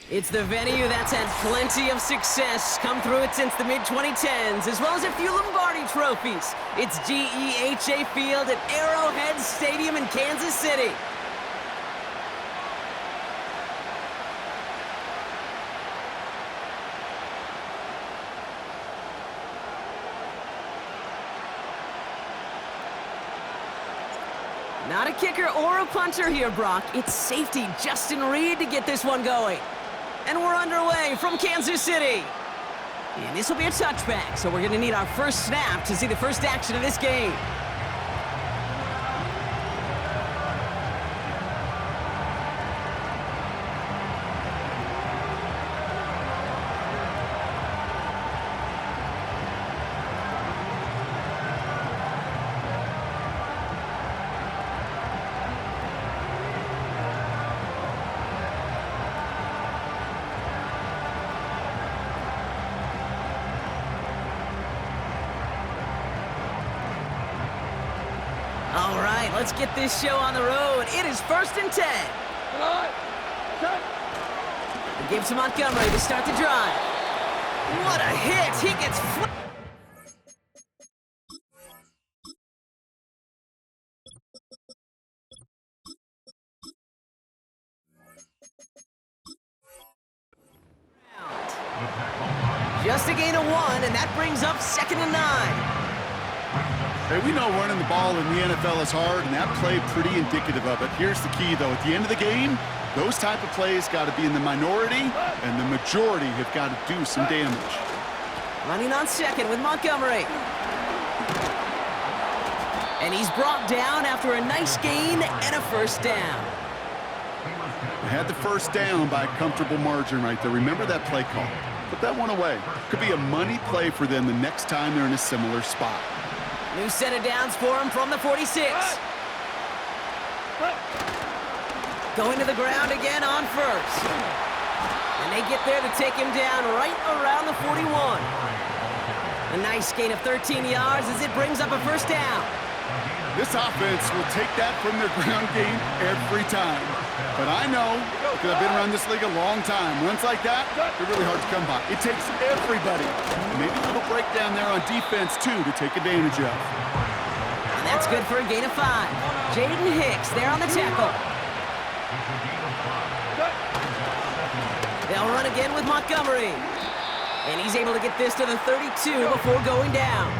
It's the venue that's had plenty of success, come through it since the mid-2010s, as well as a few Lombardi trophies. It's GEHA Field at Arrowhead Stadium in Kansas City. Not a kicker or a punter here, Brock. It's safety Justin Reed to get this one going. And we're underway from Kansas City. And this will be a touchback, so we're going to need our first snap to see the first action of this game. All right, let's get this show on the road. It is 1st and 10. They give to Montgomery to start the drive. What a hit! He gets just a gain of 1, and that brings up 2nd and 9. Hey, we know running the ball in the NFL is hard, and that play pretty indicative of it. Here's the key, though. At the end of the game, those type of plays got to be in the minority, and the majority have got to do some damage. Running on 2nd with Montgomery. And he's brought down after a nice gain and a first down. They had the first down by a comfortable margin right there. Remember that play call. Put that one away. Could be a money play for them the next time they're in a similar spot. New set of downs for him from the 46. Going to the ground again on 1st. And they get there to take him down right around the 41. A nice gain of 13 yards as it brings up a first down. This offense will take that from their ground game every time. But I know, because I've been around this league a long time, runs like that, they're really hard to come by. It takes everybody. Maybe a little breakdown there on defense, too, to take advantage of. And that's good for a gain of 5. Jaden Hicks there on the tackle. They'll run again with Montgomery. And he's able to get this to the 32 before going down.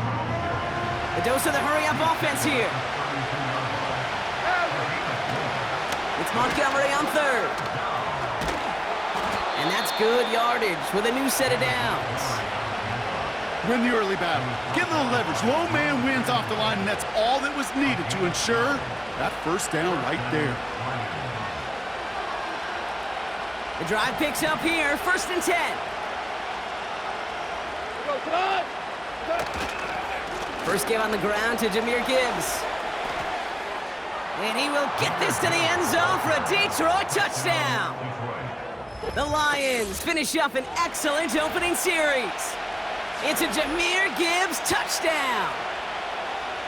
A dose of the hurry-up offense here. It's Montgomery on 3rd. And that's good yardage with a new set of downs. Win the early battle. Get a little leverage. Low man wins off the line, and that's all that was needed to ensure that first down right there. The drive picks up here, 1st and 10. First give on the ground to Jahmyr Gibbs. And he will get this to the end zone for a Detroit touchdown. The Lions finish up an excellent opening series. It's a Jahmyr Gibbs touchdown.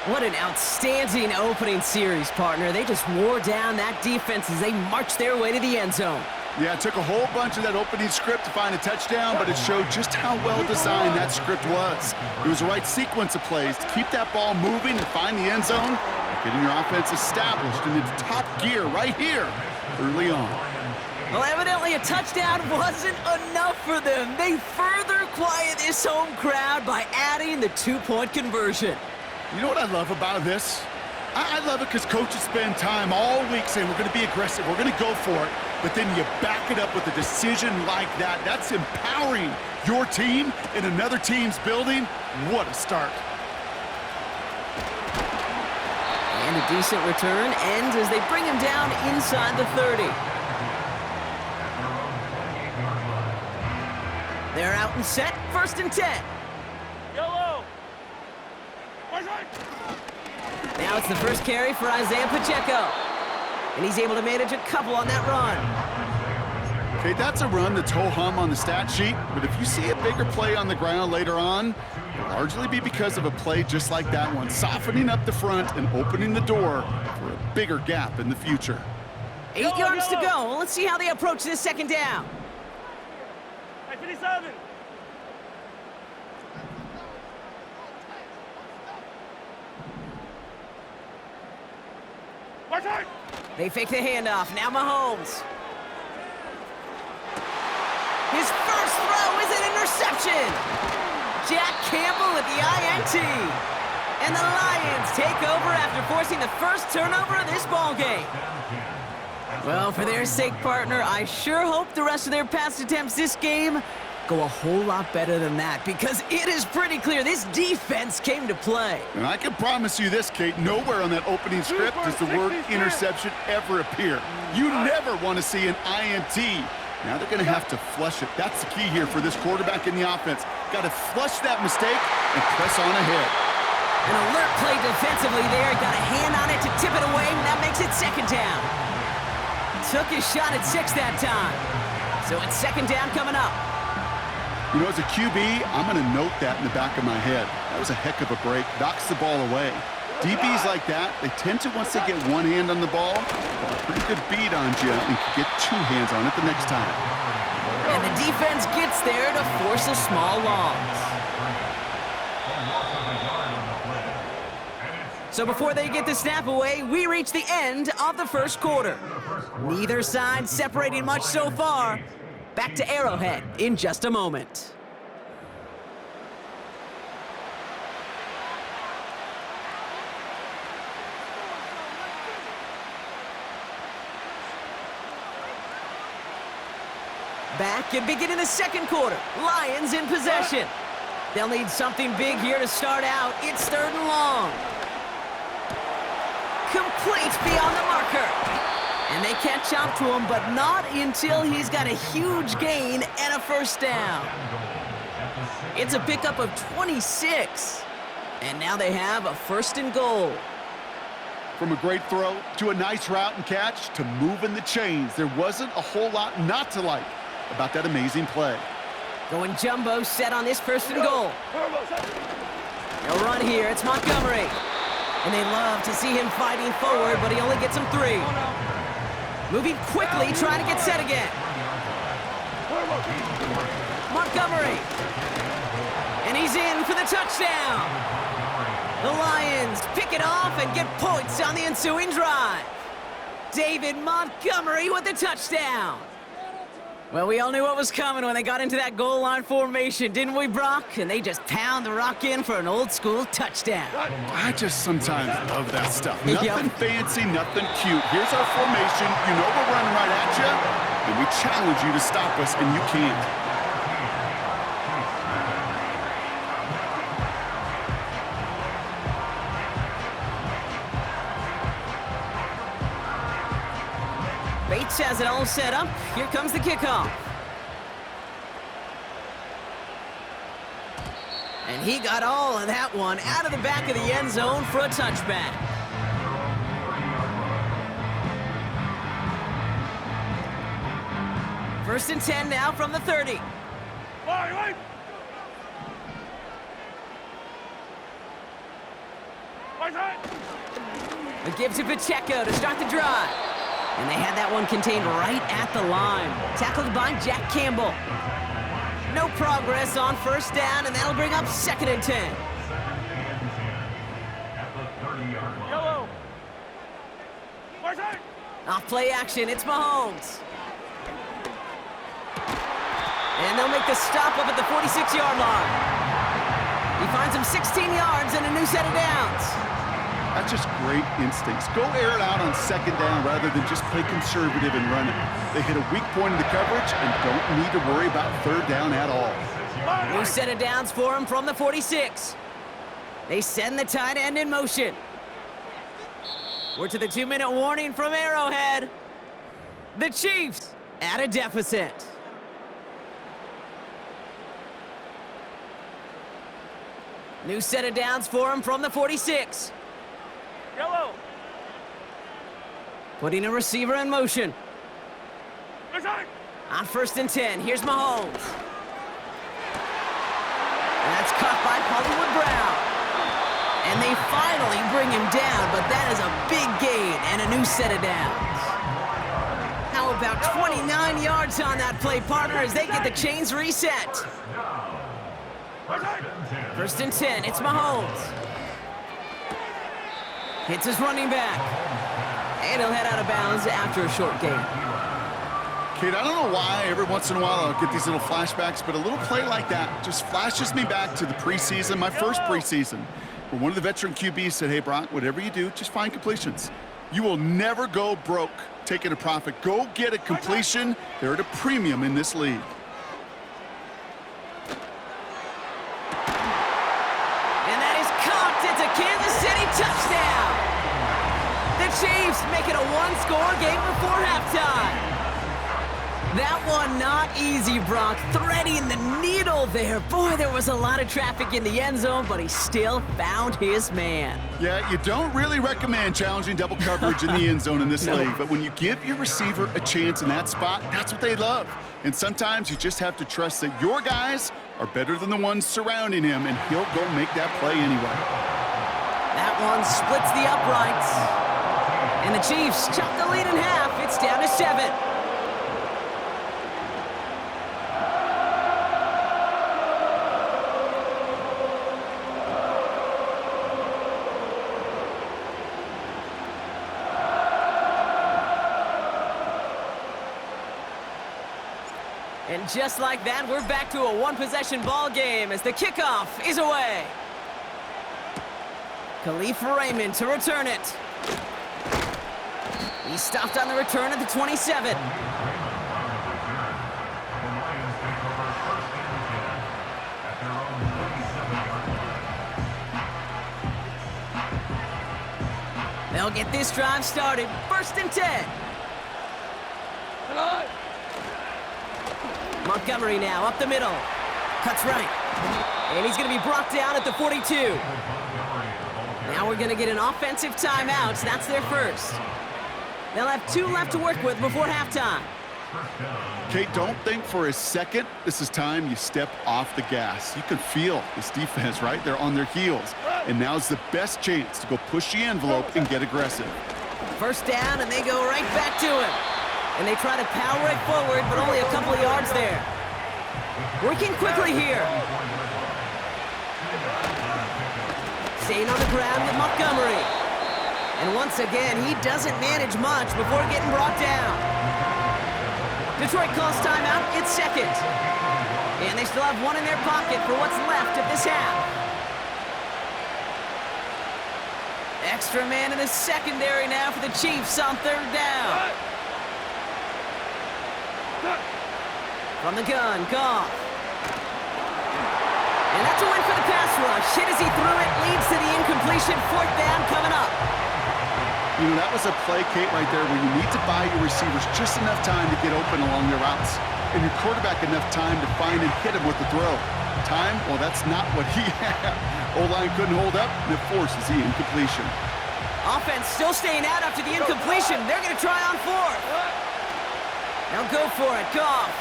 What an outstanding opening series, partner. They just wore down that defense as they marched their way to the end zone. Yeah, it took a whole bunch of that opening script to find a touchdown, but it showed just how well designed that script was. It was the right sequence of plays to keep that ball moving and find the end zone, getting your offense established in its top gear right here early on. Well, evidently a touchdown wasn't enough for them. They further quiet this home crowd by adding the 2-point conversion. You know what I love about this? I love it because coaches spend time all week saying we're going to be aggressive, we're going to go for it, but then you back it up with a decision like that. That's empowering your team in another team's building. What a start. And a decent return ends as they bring him down inside the 30. They're out and set, 1st and 10. Yellow. Now it's the first carry for Isaiah Pacheco. And he's able to manage a couple on that run. Okay, that's a run that's ho-hum on the stat sheet, but if you see a bigger play on the ground later on, it'll largely be because of a play just like that one, softening up the front and opening the door for a bigger gap in the future. 8 yards to go. Let's see how they approach this 2nd down. 57. They fake the handoff. Now Mahomes. His first throw is an interception. Jack Campbell with the INT. And the Lions take over after forcing the first turnover of this ballgame. Well, for their sake, partner, I sure hope the rest of their pass attempts this game go a whole lot better than that, because it is pretty clear this defense came to play. And I can promise you this, Kate, nowhere on that opening script does the word interception ever appear. You never want to see an INT. Now they're going to have to flush it. That's the key here for this quarterback in the offense. Got to flush that mistake and press on ahead. An alert play defensively there. Got a hand on it to tip it away, and that makes it second down. Took his shot at 6 that time. So it's second down coming up. You know, as a QB, I'm going to note that in the back of my head. That was a heck of a break. Knocks the ball away. DBs like that, they tend to, once they get one hand on the ball, have a pretty good beat on you and can get 2 hands on it the next time. And the defense gets there to force a small loss. So before they get the snap away, we reach the end of the first quarter. Neither side separating much so far. Back to Arrowhead in just a moment. Back and beginning the second quarter. Lions in possession. They'll need something big here to start out. It's 3rd and long. Complete beyond the marker. And they catch up to him, but not until he's got a huge gain and a first down. It's a pickup of 26. And now they have a 1st and goal. From a great throw to a nice route and catch to moving the chains, there wasn't a whole lot not to like about that amazing play. Going jumbo set on this 1st and goal. They'll run here. It's Montgomery. And they love to see him fighting forward, but he only gets him 3. Moving quickly, trying to get set again. Montgomery. And he's in for the touchdown. The Lions pick it off and get points on the ensuing drive. David Montgomery with the touchdown. Well, we all knew what was coming when they got into that goal line formation, didn't we, Brock? And they just pound the rock in for an old-school touchdown. I just sometimes love that stuff. Yep. Nothing fancy, nothing cute. Here's our formation. You know we're running right at you, and we challenge you to stop us, and you can't. Bates has it all set up. Here comes the kickoff. And he got all of that one out of the back of the end zone for a touchback. First and 10 now from the 30. A give to Pacheco to start the drive. And they had that one contained right at the line. Tackled by Jack Campbell. No progress on first down, and that'll bring up 2nd and 10. Off play action, it's Mahomes. And they'll make the stop up at the 46-yard line. He finds him 16 yards and a new set of downs. That's just great instincts. Go air it out on 2nd down rather than just play conservative and run it. They hit a weak point in the coverage and don't need to worry about 3rd down at all. New set of downs for him from the 46. They send the tight end in motion. We're to the 2-minute warning from Arrowhead. The Chiefs at a deficit. New set of downs for him from the 46. Yellow. Putting a receiver in motion. On 1st and 10, here's Mahomes. And that's caught by Hollywood Brown. And they finally bring him down, but that is a big gain and a new set of downs. How about 29 yards on that play, partner, as they get the chains reset. First and 10, it's Mahomes. Hits his running back. And he'll head out of bounds after a short gain. Kate, I don't know why every once in a while I'll get these little flashbacks, but a little play like that just flashes me back to the preseason, my first preseason, where one of the veteran QBs said, hey, Brock, whatever you do, just find completions. You will never go broke taking a profit. Go get a completion. They're at a premium in this league. And that is caught. It's a Kansas City touchdown. The Chiefs make it a one-score game before halftime. That one not easy, Brock. Threading the needle there. Boy, there was a lot of traffic in the end zone, but he still found his man. Yeah, you don't really recommend challenging double coverage in the end zone in this league, but when you give your receiver a chance in that spot, that's what they love. And sometimes you just have to trust that your guys are better than the ones surrounding him, and he'll go make that play anyway. That one splits the uprights. And the Chiefs chop the lead in half. It's down to 7. And just like that, we're back to a one-possession ball game as the kickoff is away. Khalif Raymond to return it. He stopped on the return at the 27. They'll get this drive started. First and 10. Montgomery now up the middle. Cuts right. And he's going to be brought down at the 42. Now we're going to get an offensive timeout. That's their first. They'll have 2 left to work with before halftime. Kate, don't think for a second this is time you step off the gas. You can feel this defense, right? They're on their heels. And now's the best chance to go push the envelope and get aggressive. First down, and they go right back to him. And they try to power it forward, but only a couple of yards there. Working quickly here. Staying on the ground with Montgomery. And once again, he doesn't manage much before getting brought down. Detroit calls timeout. It's second. And they still have 1 in their pocket for what's left of this half. Extra man in the secondary now for the Chiefs on 3rd down. From the gun, Goff. And that's a win for the pass rush. Hit as he threw it, leads to the incompletion. 4th down coming up. You know, that was a play, Kate, right there where you need to buy your receivers just enough time to get open along their routes. And your quarterback enough time to find and hit him with the throw. Time? Well, that's not what he had. O-line couldn't hold up, and it forces the incompletion. Offense still staying out after the incompletion. They're going to try on 4th. Now go for it, Goff.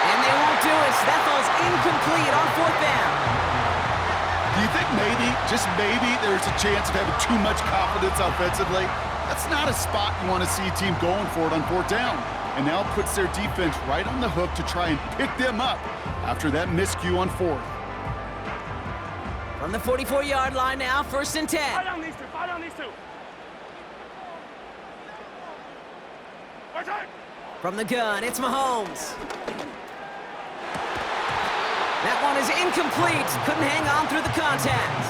And they won't do it. That ball's incomplete on 4th down. Do you think maybe, just maybe, there's a chance of having too much confidence offensively? That's not a spot you want to see a team going for it on 4th down. And now puts their defense right on the hook to try and pick them up after that miscue on 4th. From the 44-yard line now, 1st and 10. Fight on these two, fight on these two. From the gun, it's Mahomes. That one is incomplete. Couldn't hang on through the contact.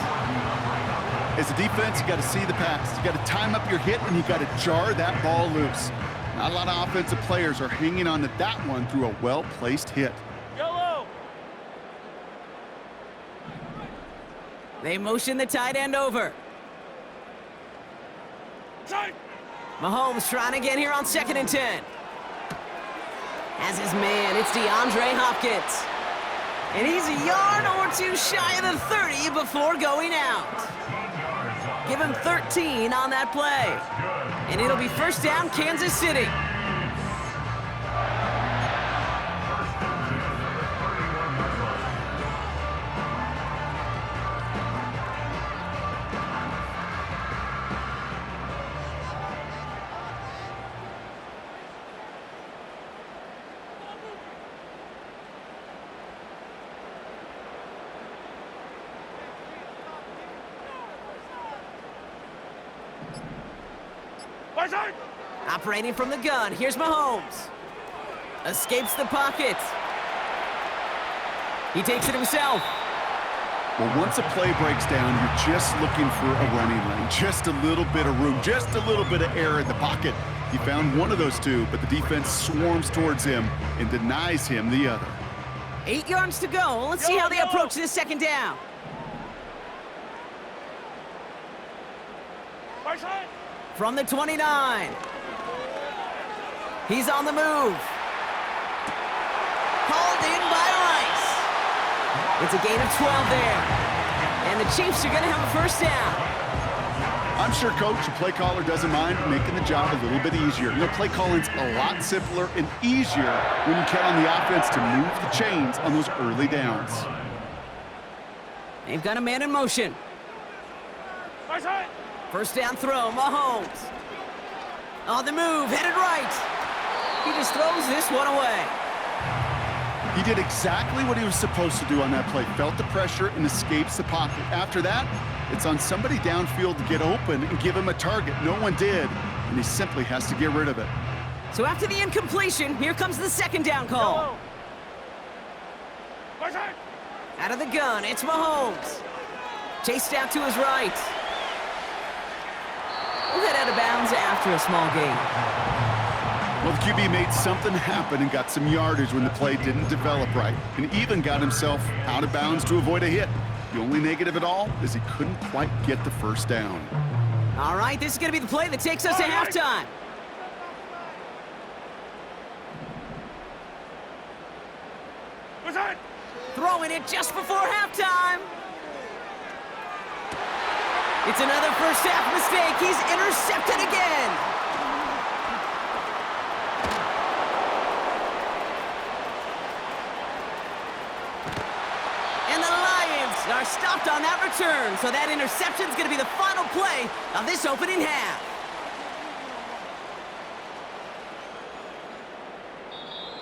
As a defense, you got to see the pass. You got to time up your hit, and you got to jar that ball loose. Not a lot of offensive players are hanging on to that one through a well-placed hit. Yellow. They motion the tight end over. Tight. Mahomes trying again here on 2nd and 10. As his man, it's DeAndre Hopkins. And he's a yard or 2 shy of the 30 before going out. Give him 13 on that play. And it'll be 1st down, Kansas City. Right side. Operating from the gun, here's Mahomes. Escapes the pocket. He takes it himself. Well, once a play breaks down, you're just looking for a running lane. Just a little bit of room, just a little bit of air in the pocket. He found one of those two, but the defense swarms towards him and denies him the other. 8 yards to go. Let's see how they approach this second down. Right side. From the 29. He's on the move. Hauled in by Rice. It's a gain of 12 there. And the Chiefs are going to have a first down. I'm sure Coach, the play caller, doesn't mind making the job a little bit easier. You know, play calling's a lot simpler and easier when you count on the offense to move the chains on those early downs. They've got a man in motion. Right side. First down throw, Mahomes. On the move, headed right. He just throws this one away. He did exactly what he was supposed to do on that play. Felt the pressure and escapes the pocket. After that, it's on somebody downfield to get open and give him a target. No one did, and he simply has to get rid of it. So after the incompletion, here comes the second down call. Yellow. Right side. Out of the gun, it's Mahomes. Chased out to his right. We'll head out of bounds after a small gain. Well, the QB made something happen and got some yardage when the play didn't develop right, and even got himself out of bounds to avoid a hit. The only negative at all is he couldn't quite get the first down. All right, this is going to be the play that takes us to halftime. Right side. Throwing it just before halftime. It's another first half mistake. He's intercepted again. And the Lions are stopped on that return, so that interception is going to be the final play of this opening half.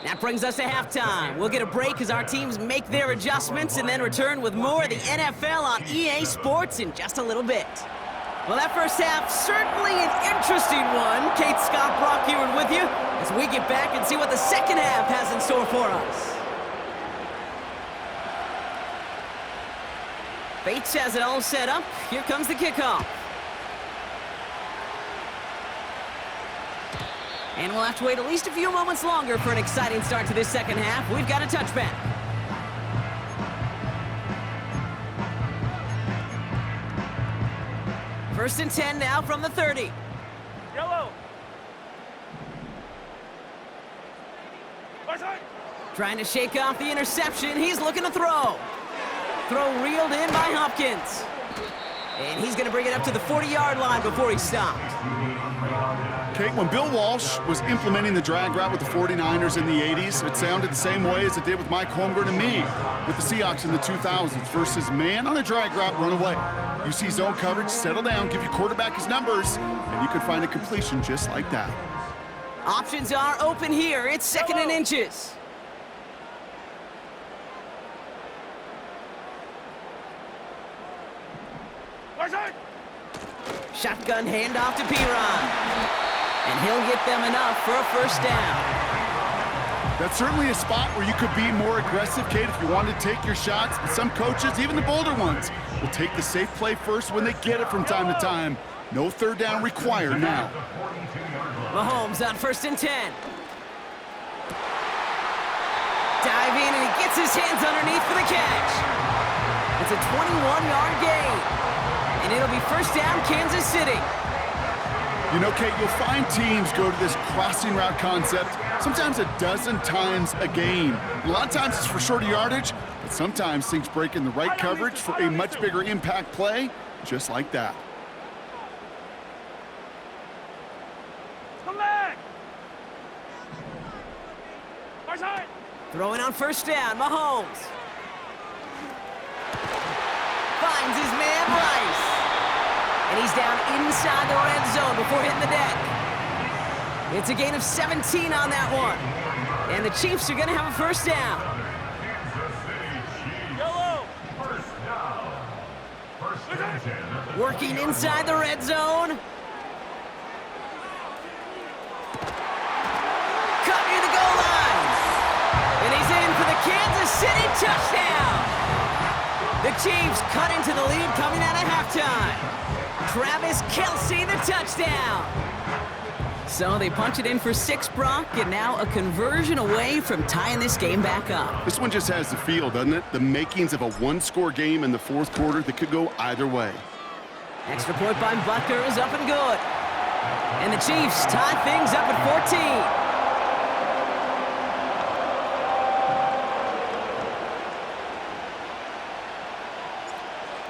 That brings us to halftime. We'll get a break as our teams make their adjustments and then return with more of the NFL on EA Sports in just a little bit. Well, that first half, certainly an interesting one. Kate, Scott, Brock here with you as we get back and see what the second half has in store for us. Bates has it all set up. Here comes the kickoff. And we'll have to wait at least a few moments longer for an exciting start to this second half. We've got a touchback. First and 10 now from the 30. Yellow. Right side. Trying to shake off the interception. He's looking to throw. Throw reeled in by Hopkins. And he's going to bring it up to the 40-yard line before he stopped. Okay, when Bill Walsh was implementing the drag route with the 49ers in the 80s, it sounded the same way as it did with Mike Holmgren and me with the Seahawks in the 2000s versus man on a drag route, run away. You see zone coverage, settle down, give your quarterback his numbers, and you can find a completion just like that. Options are open here. It's second and inches. Right side. Shotgun handoff to P-Ron. And he'll get them enough for a first down. That's certainly a spot where you could be more aggressive, Kate, if you wanted to take your shots. But some coaches, even the bolder ones, will take the safe play first when they get it from time to time. No third down required now. Mahomes on first and 10. Dive in, and he gets his hands underneath for the catch. It's a 21-yard gain. And it'll be first down, Kansas City. You know, Kate, you'll find teams go to this crossing route concept sometimes a dozen times a game. A lot of times it's for shorter yardage, but sometimes things break in the right coverage for a much bigger impact play, just like that. Come back. Right side. Throwing on first down, Mahomes. Finds his man, Rice. And he's down inside the red zone before hitting the deck. It's a gain of 17 on that one. And the Chiefs are going to have a first down. Yellow. Working inside the red zone. Cut near the goal line. And he's in for the Kansas City touchdown. The Chiefs cut into the lead coming out of halftime. Travis Kelce, the touchdown. So they punch it in for 6, Brock, and now a conversion away from tying this game back up. This one just has the feel, doesn't it? The makings of a one-score game in the fourth quarter that could go either way. Extra point by Butker is up and good. And the Chiefs tie things up at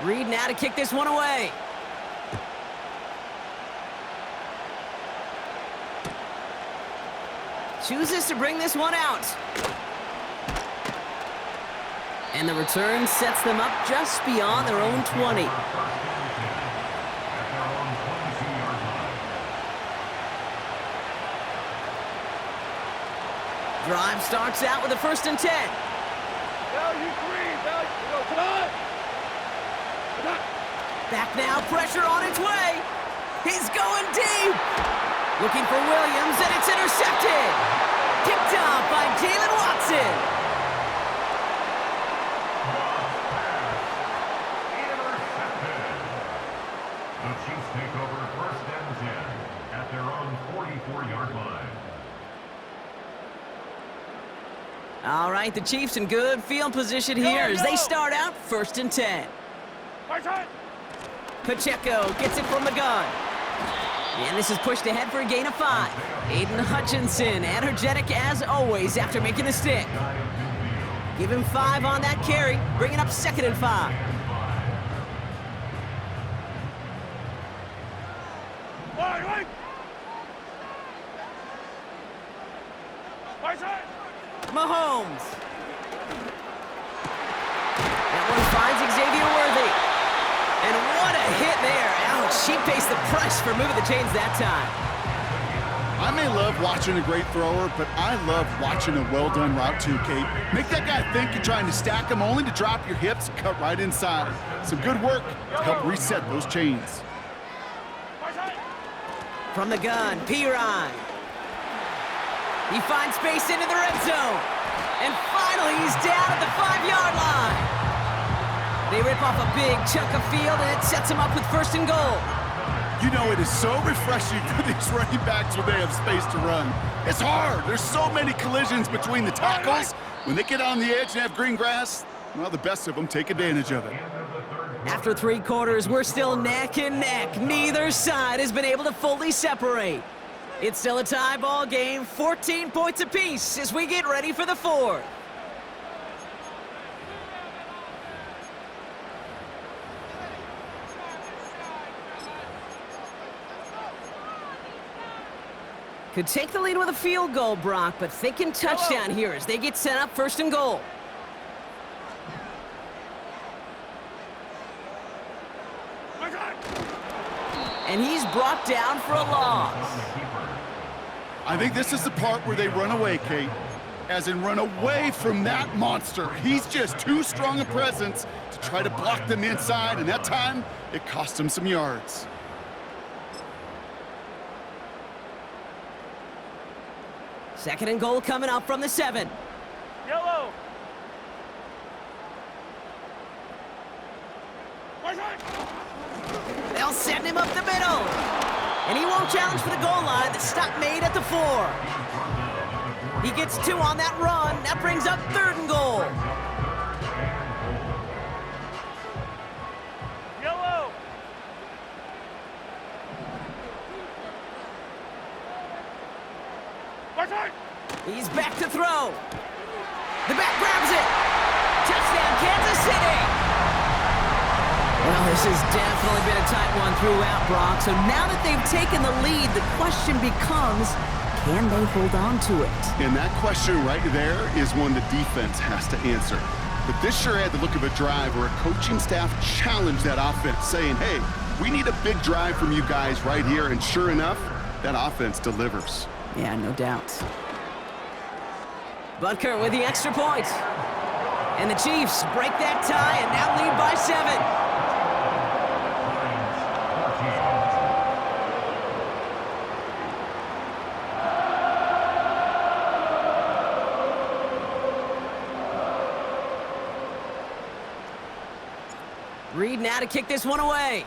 14. Reed now to kick this one away. Chooses to bring this one out. And the return sets them up just beyond their own 20. Drive starts out with a 1st and 10. Value 3. Value. Go. Come on. Back now, pressure on its way. He's going deep. Looking for Williams, and it's intercepted. Tipped off by Jalen Watson. The Chiefs take over 1st and 10 at their own 44-yard line. All right, the Chiefs in good field position here as they start out 1st and 10. Pacheco gets it from the gun. And this is pushed ahead for a gain of 5. Aiden Hutchinson, energetic as always after making the stick. Give him 5 on that carry, bringing up 2nd and 5. Mahomes. That one finds Xavier Worthy. And what a hit there. Ouch, she pays the price for moving the chains that time. I may love watching a great thrower, but I love watching a well-done route too, Kate. Make that guy think you're trying to stack him only to drop your hips and cut right inside. Some good work to help reset those chains. From the gun, Pirine. He finds space into the red zone. And finally, he's down at the 5-yard line. They rip off a big chunk of field, and it sets him up with 1st and goal. You know, it is so refreshing for these running backs when they have space to run. It's hard. There's so many collisions between the tackles. When they get on the edge and have green grass, well, the best of them take advantage of it. After 3 quarters, we're still neck and neck. Neither side has been able to fully separate. It's still a tie ball game, 14 points apiece as we get ready for the 4th. Could take the lead with a field goal, Brock, but thinking touchdown here as they get set up 1st and goal. And he's brought down for a loss. I think this is the part where they run away, Kate. As in run away from that monster. He's just too strong a presence to try to block them inside, and that time, it cost him some yards. Second and goal coming up from the 7. Yellow. They'll send him up the middle. And he won't challenge for the goal line. The stop made at the 4. He gets 2 on that run. That brings up 3rd and goal. Yellow. He's back to throw. The back grabs it. Touchdown, Kansas City. Well, this has definitely been a tight one throughout, Brock. So now that they've taken the lead, the question becomes, can they hold on to it? And that question right there is one the defense has to answer. But this sure had the look of a drive where a coaching staff challenged that offense, saying, hey, we need a big drive from you guys right here. And sure enough, that offense delivers. Yeah, no doubt. Butker with the extra point. And the Chiefs break that tie and now lead by 7. Reed now to kick this one away.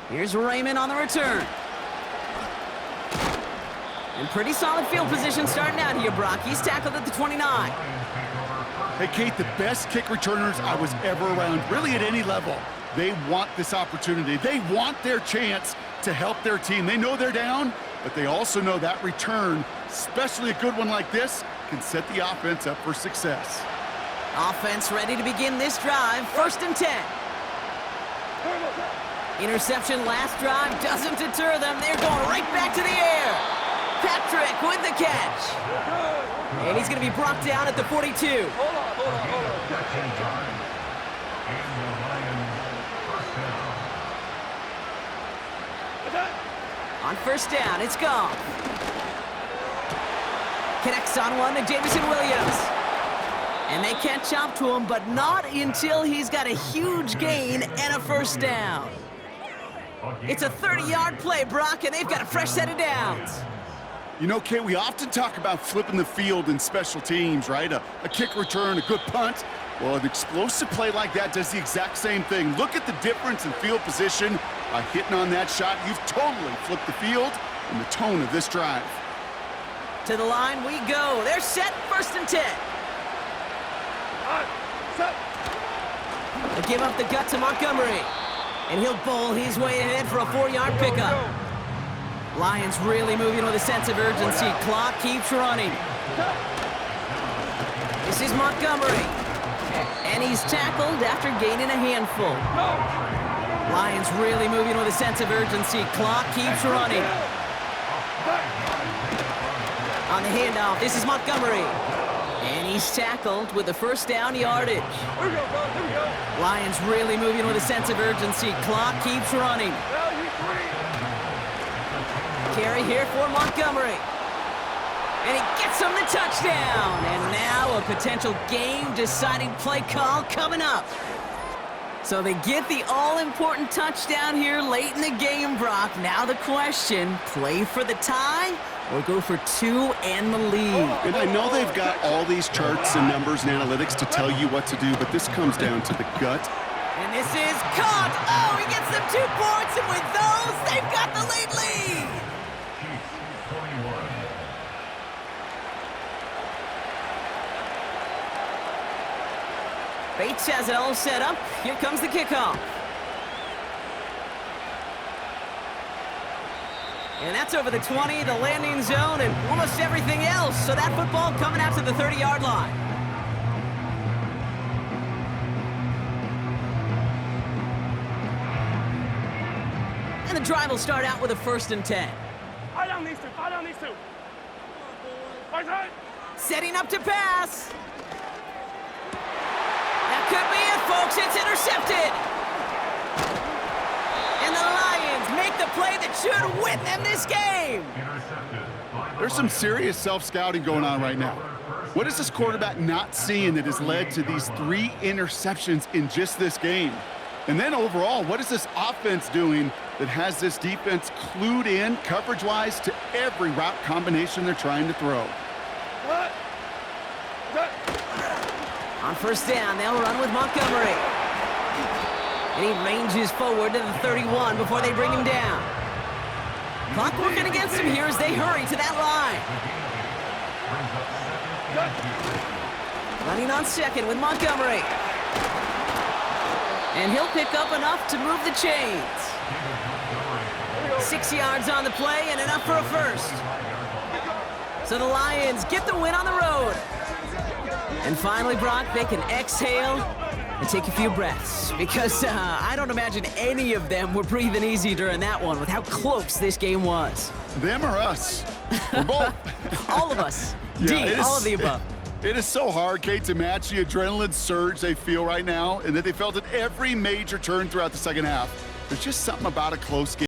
Here's Raymond on the return. And pretty solid field position starting out here, Brock. He's tackled at the 29. Hey, Kate, the best kick returners I was ever around, really at any level. They want this opportunity. They want their chance to help their team. They know they're down, but they also know that return, especially a good one like this, can set the offense up for success. Offense ready to begin this drive. 1st and 10. Interception last drive doesn't deter them. They're going right back to the air. Patrick with the catch. And he's going to be brought down at the 42. Hold on. On 1st down, it's gone. Connects on one to Jamison Williams. And they catch up to him, but not until he's got a huge gain and a 1st down. It's a 30-yard play, Brock, and they've got a fresh set of downs. You know, Kate, we often talk about flipping the field in special teams, right? A kick return, a good punt. Well, an explosive play like that does the exact same thing. Look at the difference in field position. By hitting on that shot, you've totally flipped the field and the tone of this drive. To the line we go. They're set. 1st and 10. They give up the gut to Montgomery. And he'll bowl his way ahead for a 4-yard pickup. Lions really moving with a sense of urgency. Clock keeps running. This is Montgomery. And he's tackled after gaining a handful. Lions really moving with a sense of urgency. Clock keeps running. On the handoff, this is Montgomery. And he's tackled with the 1st down yardage. Lions really moving with a sense of urgency. Clock keeps running. Carry here for Montgomery. And he gets him the touchdown. And now a potential game-deciding play call coming up. So they get the all-important touchdown here late in the game, Brock. Now the question, play for the tie or go for 2 and the lead? And I know they've got all these charts and numbers and analytics to tell you what to do, but this comes down to the gut. And this is caught. Oh, he gets them 2 points, and with those, they've got the lead. Bates has it all set up. Here comes the kickoff. And that's over the 20, the landing zone, and almost everything else. So that football coming out to the 30-yard line. And the drive will start out with a 1st and 10. Fire down these two. Right side. Setting up to pass. That could be it, folks. It's intercepted. And the Lions make the play that should win them this game. There's some serious self-scouting going on right now. What is this quarterback not seeing that has led to these 3 interceptions in just this game? And then overall, what is this offense doing that has this defense clued in coverage-wise to every route combination they're trying to throw? On 1st down, they'll run with Montgomery. And he ranges forward to the 31 before they bring him down. Clock working against him here as they hurry to that line. Running on 2nd with Montgomery. And he'll pick up enough to move the chains. 6 yards on the play and enough for a 1st. So the Lions get the win on the road. And finally, Brock, they can exhale and take a few breaths. Because I don't imagine any of them were breathing easy during that one with how close this game was. Them or us? We're both. All of us. Yeah, all of the above. It is so hard, Kate, to match the adrenaline surge they feel right now and that they felt at every major turn throughout the second half. There's just something about a close game.